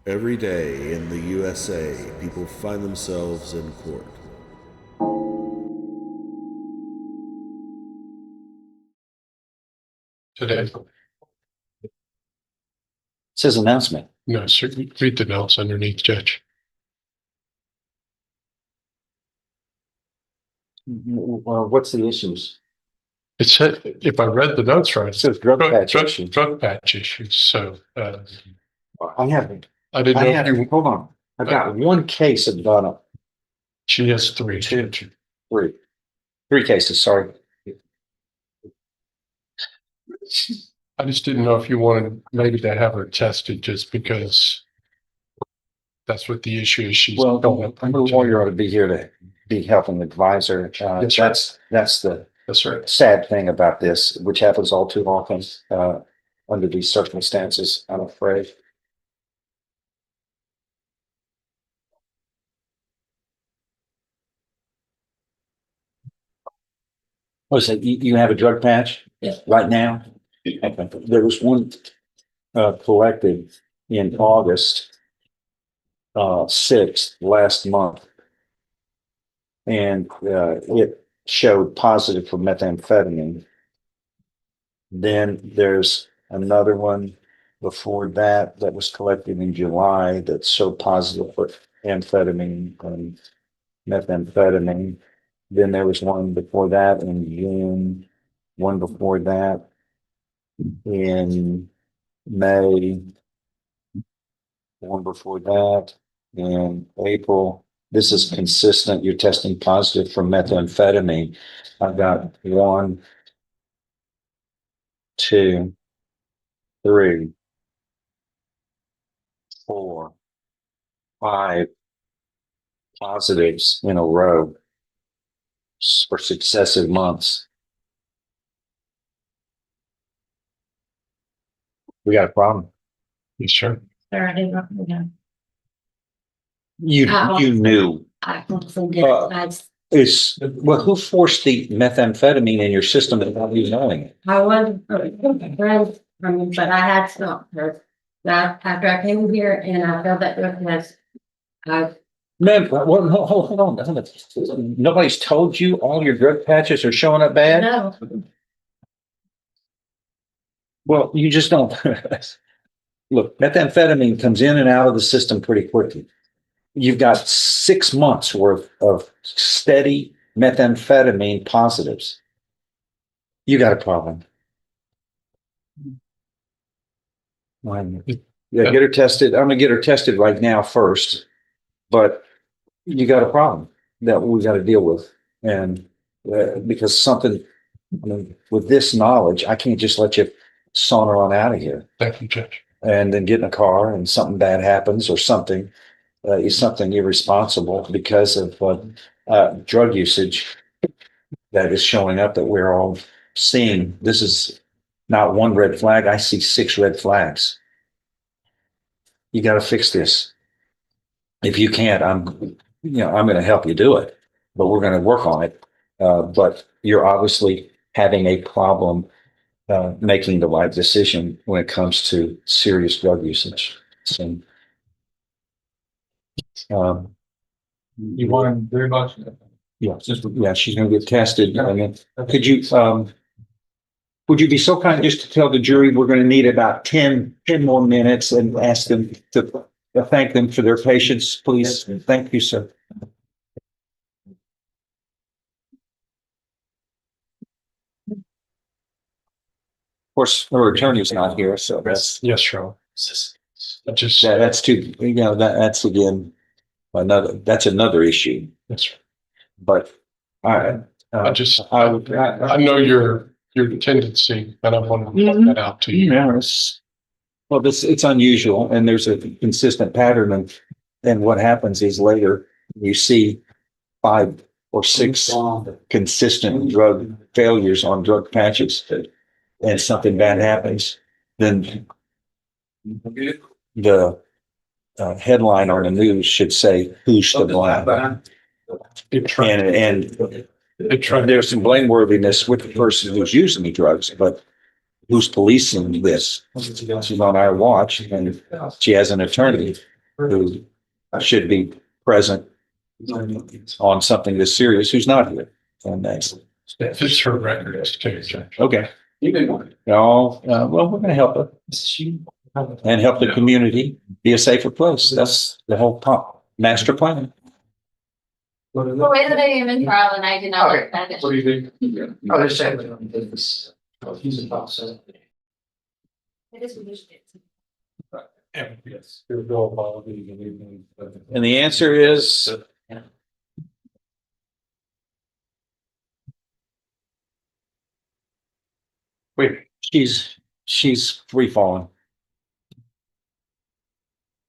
Every day in the USA, people find themselves in court. Today. Says announcement. No, sir, read the notes underneath, Judge. Well, what's the issues? It said, if I read the notes right, It says drug patch issue. drug patch issues. So I haven't. I didn't know if you. Hold on. I've got one case at bottom. She has three. Three cases. Sorry. I just didn't know if you wanted maybe to have her tested just because that's what the issue is. She's Well, going I'm a lawyer ought to be here to be helping advise her. Yes, sir. That's the That's right. sad thing about this, which happens all too often under these circumstances, I'm afraid. What is it? You have a drug patch? Yes. Right now? Okay. There was one collected in August 6th last month. And it showed positive for methamphetamine. Then there's another one before that was collected in July that showed positive for amphetamine and methamphetamine. Then there was one before that in June, one before that in May, one before that in April. This is consistent. You're testing positive for methamphetamine. I've got 1, 2, 3, 4, 5 positives in a row for successive months. We got a problem. Yes, sir. Sir, I didn't know. You knew. I completely did. Well, who forced the methamphetamine in your system without you knowing it? I was friends from him, but I had stopped her. Now, after I came here and I felt that drug test, I Man, hold on. Nobody's told you all your drug patches are showing up bad? know. Well, you just don't. Look, methamphetamine comes in and out of the system pretty quickly. You've got 6 months worth of steady methamphetamine positives. You got a problem. Yeah, get her tested. I'm gonna get her tested right now first, but you got a problem that we got to deal with. And because something, I mean, with this knowledge, I can't just let you saunter on out of here Thank you, Judge. and then get in a car and something bad happens or something is something irresponsible because of drug usage that is showing up that we're all seeing. This is not one red flag. I see 6 red flags. You got to fix this. If you can't, I'm going to help you do it, but we're going to work on it. But you're obviously having a problem making the right decision when it comes to serious drug usage. So, You want him very much? yeah, she's going to get tested. I mean, could you, would you be so kind just to tell the jury we're going to need about 10 more minutes and ask them to thank them for their patience, please? Thank you, sir. Of course, her attorney's not here, so that's Yes, sir. Just that's too, that's again that's another issue. yes, sir. But all right, I know your tendency, and I want to point that out to you. Well, it's unusual, and there's a consistent pattern, and what happens is later you see 5 or 6 consistent drug failures on drug patches, and something bad happens, then the headline on the news should say, "Who's to blame?" And there's some blameworthiness with the person who's using the drugs, but who's policing this? She's on our watch, and she has an attorney who should be present on something this serious who's not here. And that's, It's her record as to Judge. okay. You been one. No, well, we're gonna help her and help the community be a safer place. That's the whole master plan. Well, wait a minute, I'm in trial and I did not Okay. like that. What do you think? Oh, they're saying that on business. He's about to. It is what it is. Yes. There's no apology and everything. And the answer is, Wait, she's free falling.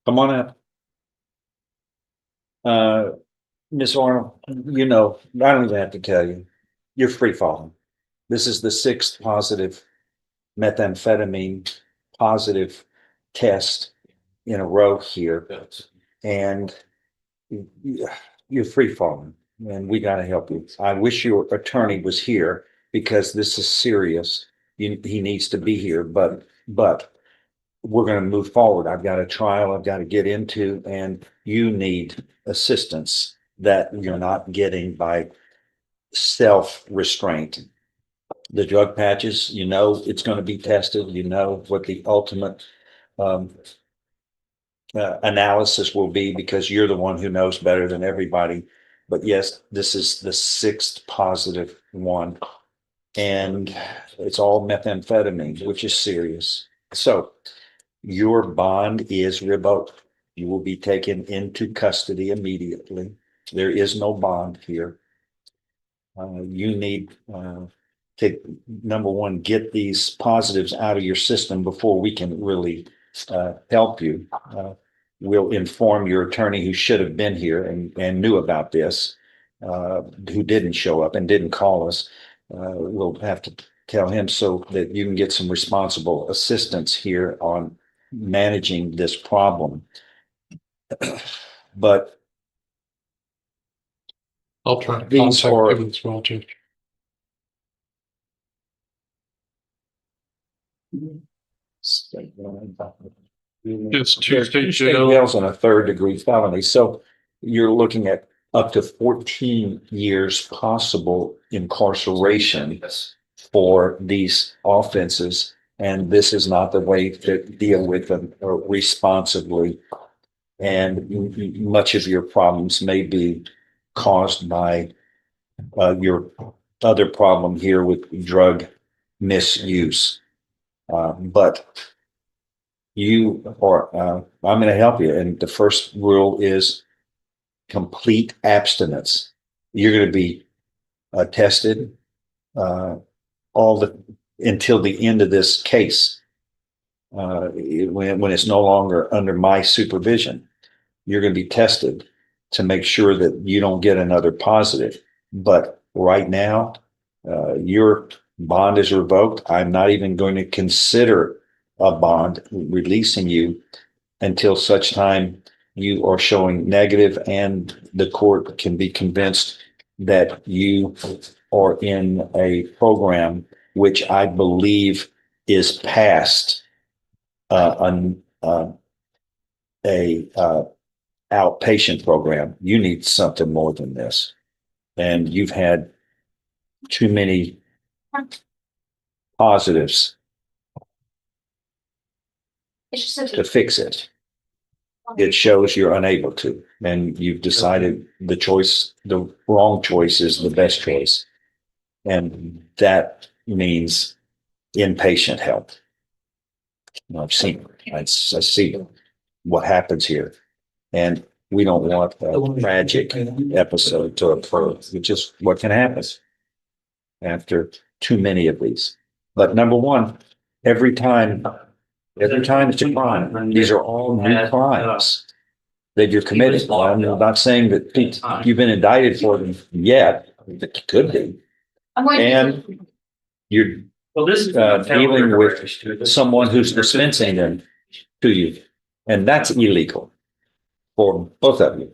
Come on up. Miss Arnold, you know, I don't even have to tell you, you're free falling. This is the 6th positive methamphetamine positive test in a row here. And you're free falling and we gotta help you. I wish your attorney was here because this is serious. He needs to be here, but we're gonna move forward. I've got a trial I've got to get into and you need assistance that you're not getting by self-restraint. The drug patches, you know, it's going to be tested, you know what the ultimate analysis will be because you're the one who knows better than everybody. But yes, this is the 6th positive one. And it's all methamphetamine, which is serious. So your bond is revoked. You will be taken into custody immediately. There is no bond here. You need to, number one, get these positives out of your system before we can really help you. We'll inform your attorney who should have been here and knew about this, who didn't show up and didn't call us. We'll have to tell him so that you can get some responsible assistance here on managing this problem. But I'll try to These contact are- him as well, Judge. It's Tuesday Two state jail. jails and a 3rd-degree felony. So you're looking at up to 14 years possible incarceration for these offenses. And this is not the way to deal with them responsibly. And much of your problems may be caused by your other problem here with drug misuse. But you are, I'm going to help you. And the first rule is complete abstinence. You're going to be tested until the end of this case. When it's no longer under my supervision, you're going to be tested to make sure that you don't get another positive. But right now, your bond is revoked. I'm not even going to consider a bond releasing you until such time you are showing negative and the court can be convinced that you are in a program which I believe is past a outpatient program. You need something more than this. And you've had too many positives It's just to fix it. It shows you're unable to, and you've decided the wrong choice is the best choice. And that means inpatient help. I've seen, I see what happens here. And we don't want a tragic episode to occur, which is what can happen after too many of these. But number one, every time it's a crime. These are all new crimes that you're committing. I'm not saying that you've been indicted for them yet. It could be. I'm going And you're dealing with someone who's dispensing them to you. And that's illegal for both of you.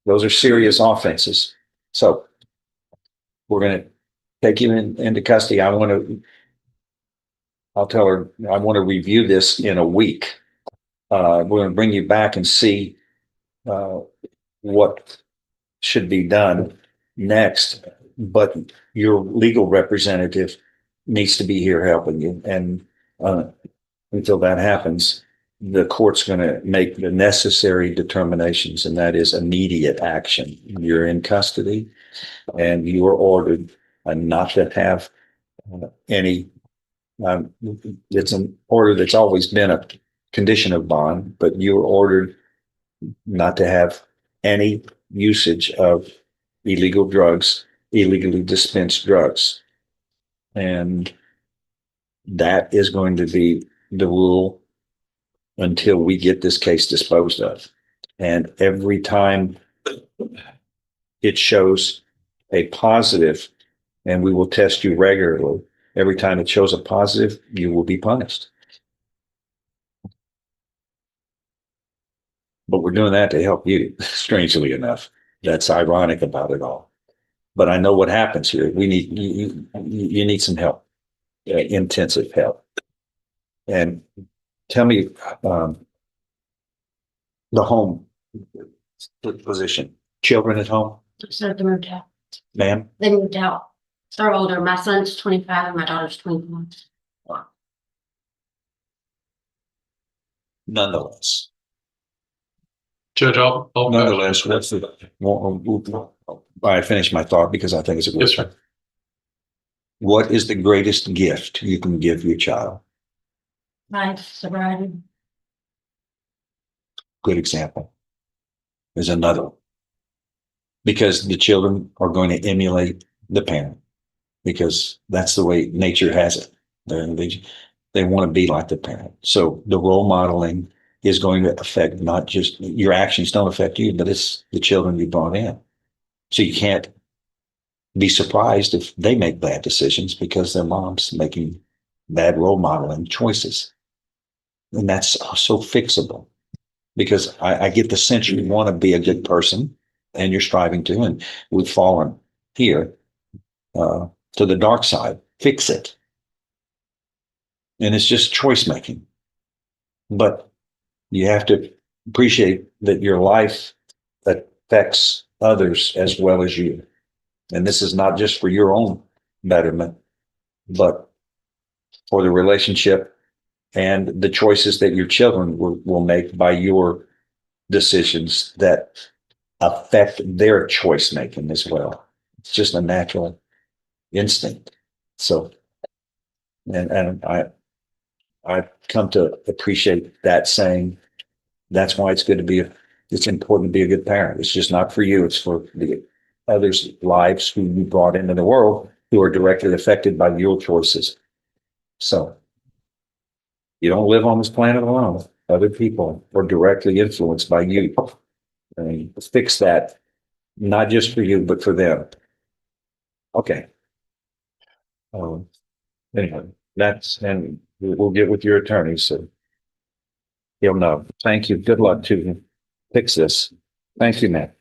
Those are serious offenses. So we're going to take you into custody. I'll tell her, I want to review this in a week. we're going to bring you back and see what should be done next. But your legal representative needs to be here helping you. And until that happens, the court's going to make the necessary determinations, and that is immediate action. You're in custody and you are ordered not to have any. It's an order that's always been a condition of bond, but you are ordered not to have any usage of illegal drugs, illegally dispensed drugs. And that is going to be the rule until we get this case disposed of. And every time it shows a positive, and we will test you regularly, every time it shows a positive, you will be punished. But we're doing that to help you, strangely enough. That's ironic about it all. But I know what happens here. We need you need some help, intensive help. And tell me, the home position, children at home, So they moved out. ma'am? They moved out. They're older. My son's 25 and my daughter's 21. Nonetheless, Judge, I'll. what's the? I finished my thought because I think it's a good. Yes, sir. What is the greatest gift you can give your child? Life, sobriety. Good example. There's another one. Because the children are going to emulate the parent, because that's the way nature has it. They want to be like the parent. So the role modeling is going to affect not just your actions don't affect you, but it's the children you brought in. So you can't be surprised if they make bad decisions because their mom's making bad role modeling choices. And that's so fixable, because I get the sense you want to be a good person and you're striving to, and we've fallen here to the dark side. Fix it. And it's just choice making. But you have to appreciate that your life affects others as well as you. And this is not just for your own betterment, but for the relationship and the choices that your children will make by your decisions that affect their choice making as well. It's just a natural instinct. So, and I've come to appreciate that saying. That's why it's good to be it's important to be a good parent. It's just not for you. It's for the others' lives who you brought into the world who are directly affected by your choices. So you don't live on this planet alone. Other people are directly influenced by you. And fix that, not just for you, but for them. Okay. Anyway, and we'll get with your attorney, so he'll know. Thank you. Good luck to you. Fix this. Thank you, Matt.